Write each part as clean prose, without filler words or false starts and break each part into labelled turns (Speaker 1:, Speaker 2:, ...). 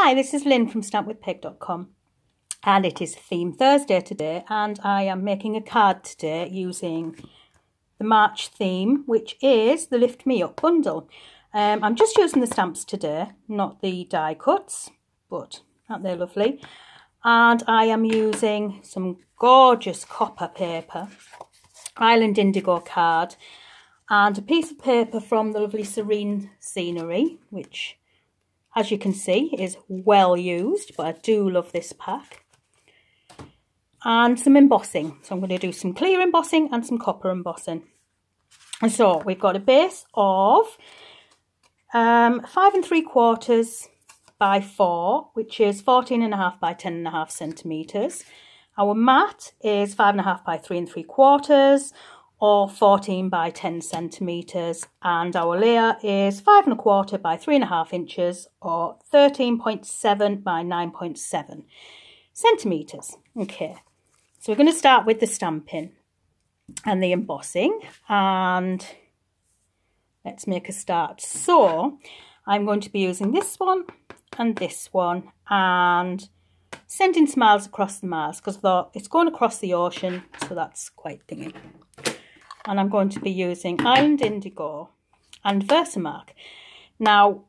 Speaker 1: Hi, this is Lynn from stampwithpeg.com, and it is Theme Thursday today, and I am making a card today using the March theme, which is the Lift Me Up bundle. I'm just using the stamps today, not the die cuts, but aren't they lovely? And I am using some gorgeous copper paper, Island Indigo card, and a piece of paper from the lovely Serene Scenery, which, as you can see, is well used, but I do love this pack. And some embossing. So I'm going to do some clear embossing and some copper embossing. And so we've got a base of 5 3/4 by 4, which is 14.5 by 10.5 centimetres. Our mat is 5.5 by 3 3/4, or 14 by 10 centimetres, and our layer is 5 1/4 by 3.5 inches, or 13.7 by 9.7 centimetres. Okay, so we're going to start with the stamping and the embossing, and let's make a start. So I'm going to be using this one and this one, and sending smiles across the Mars, because I thought it's going across the ocean, so that's quite thingy. And I'm going to be using Island Indigo and Versamark. Now,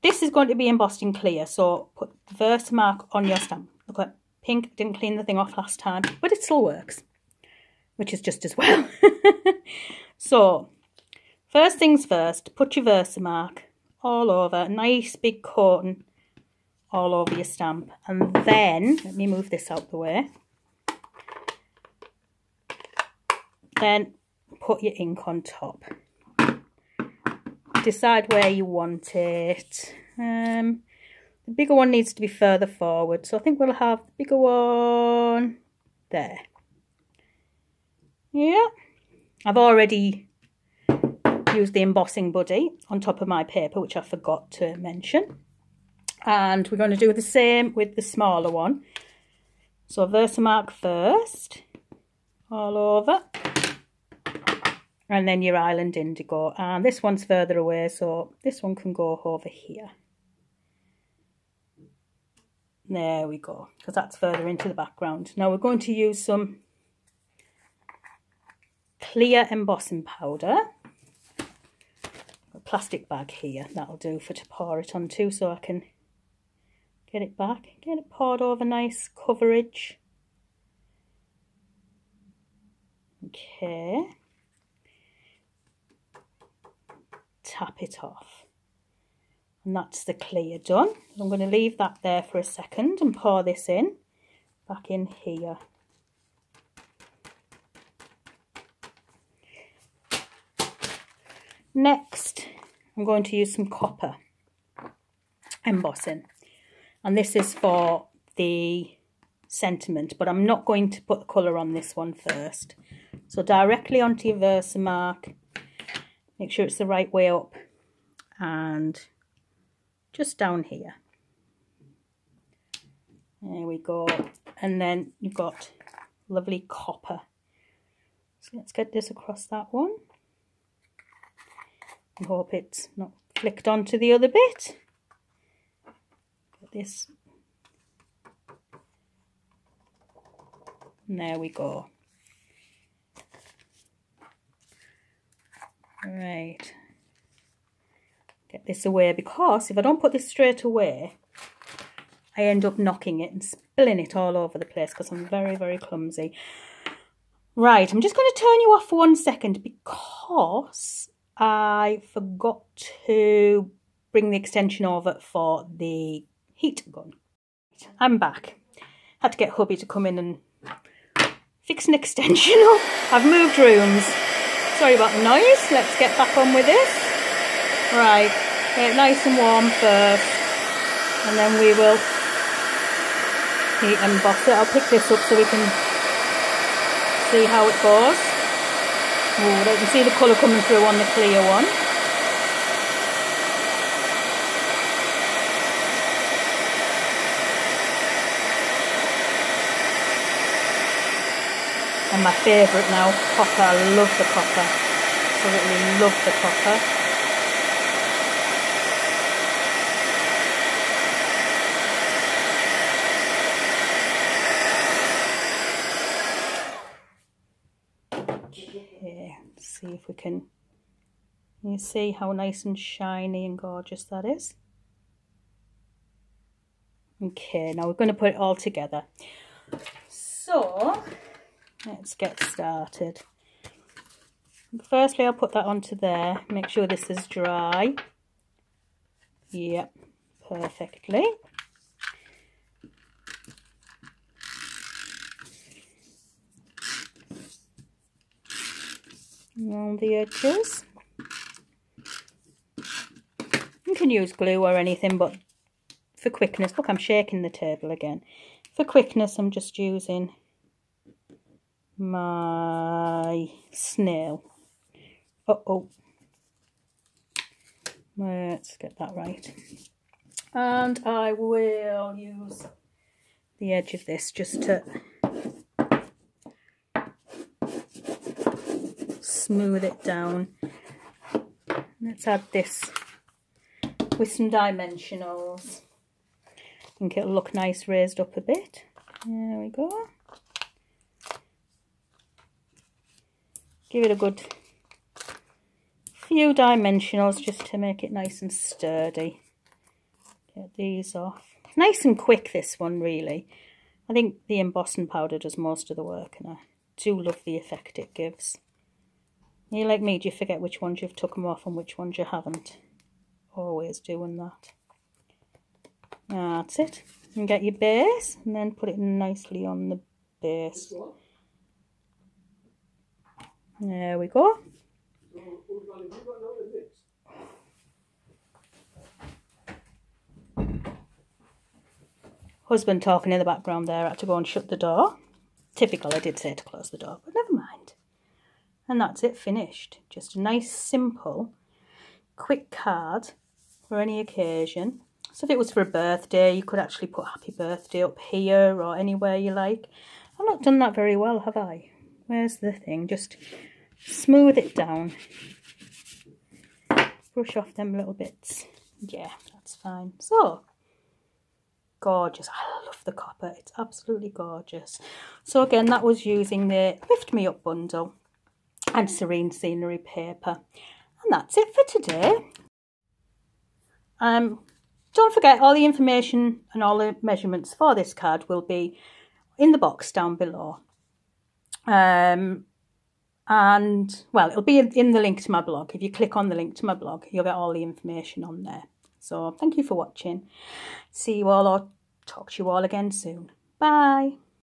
Speaker 1: this is going to be embossed in clear, so put the Versamark on your stamp. Look at pink, didn't clean the thing off last time, but it still works, which is just as well. So, first things first, put your Versamark all over, a nice big coating all over your stamp. And then, let me move this out the way. Then put your ink on top. Decide where you want it. The bigger one needs to be further forward, so I think we'll have the bigger one there. Yeah, I've already used the embossing buddy on top of my paper, which I forgot to mention. And we're going to do the same with the smaller one. So Versamark first, all over. And then your Island Indigo, and this one's further away, so this one can go over here. There we go, because that's further into the background. Now we're going to use some clear embossing powder. A plastic bag here, that'll do for to pour it onto, so I can get it back, get it poured over, nice coverage. Okay. Tap it off, and that's the clear done. I'm going to leave that there for a second and pour this in back in here. Next, I'm going to use some copper embossing, and this is for the sentiment, but I'm not going to put the colour on this one first. So directly onto your Versamark. Make sure it's the right way up, and just down here. There we go. And then you've got lovely copper. So let's get this across that one. I hope it's not flicked onto the other bit. Get this. And there we go. Right, get this away, because if I don't put this straight away, I end up knocking it and spilling it all over the place, because I'm very, very clumsy. Right, I'm just going to turn you off for 1 second, because I forgot to bring the extension over for the heat gun. I'm back. Had to get hubby to come in and fix an extension up. I've moved rooms. Sorry about the noise. Let's get back on with this. Right, get it nice and warm first, and then we will heat and emboss it. I'll pick this up so we can see how it goes. Oh, they can see the colour coming through on the clear one. And my favourite now, copper. I love the copper. Absolutely love the copper. see if we can, you see how nice and shiny and gorgeous that is. Okay, now we're going to put it all together. So let's get started. Firstly, I'll put that onto there, make sure this is dry. Yep, perfectly. Around the edges. You can use glue or anything, but for quickness, look, I'm shaking the table again. For quickness, I'm just using my snail. Uh-oh. Let's get that right. And I will use the edge of this just to smooth it down. Let's add this with some dimensionals. I think it'll look nice raised up a bit. There we go. Give it a good few dimensionals just to make it nice and sturdy. Get these off. It's nice and quick, this one, really. I think the embossing powder does most of the work, and I do love the effect it gives. You like me, do you forget which ones you've took them off and which ones you haven't? Always doing that. That's it. And get your base and then put it nicely on the base. There we go. Husband talking in the background there. I had to go and shut the door. Typical, I did say to close the door, but never mind. And that's it, finished. Just a nice, simple, quick card for any occasion. So if it was for a birthday, you could actually put happy birthday up here or anywhere you like. I've not done that very well, have I? Where's the thing? Just smooth it down. Brush off them little bits. Yeah, that's fine. So, gorgeous. I love the copper. It's absolutely gorgeous. So again, that was using the Lift Me Up bundle and Serene Scenery paper. And that's it for today. Don't forget, all the information and all the measurements for this card will be in the box down below. And, well, it'll be in the link to my blog. If you click on the link to my blog, you'll get all the information on there. So thank you for watching. See you all, or talk to you all again soon. Bye.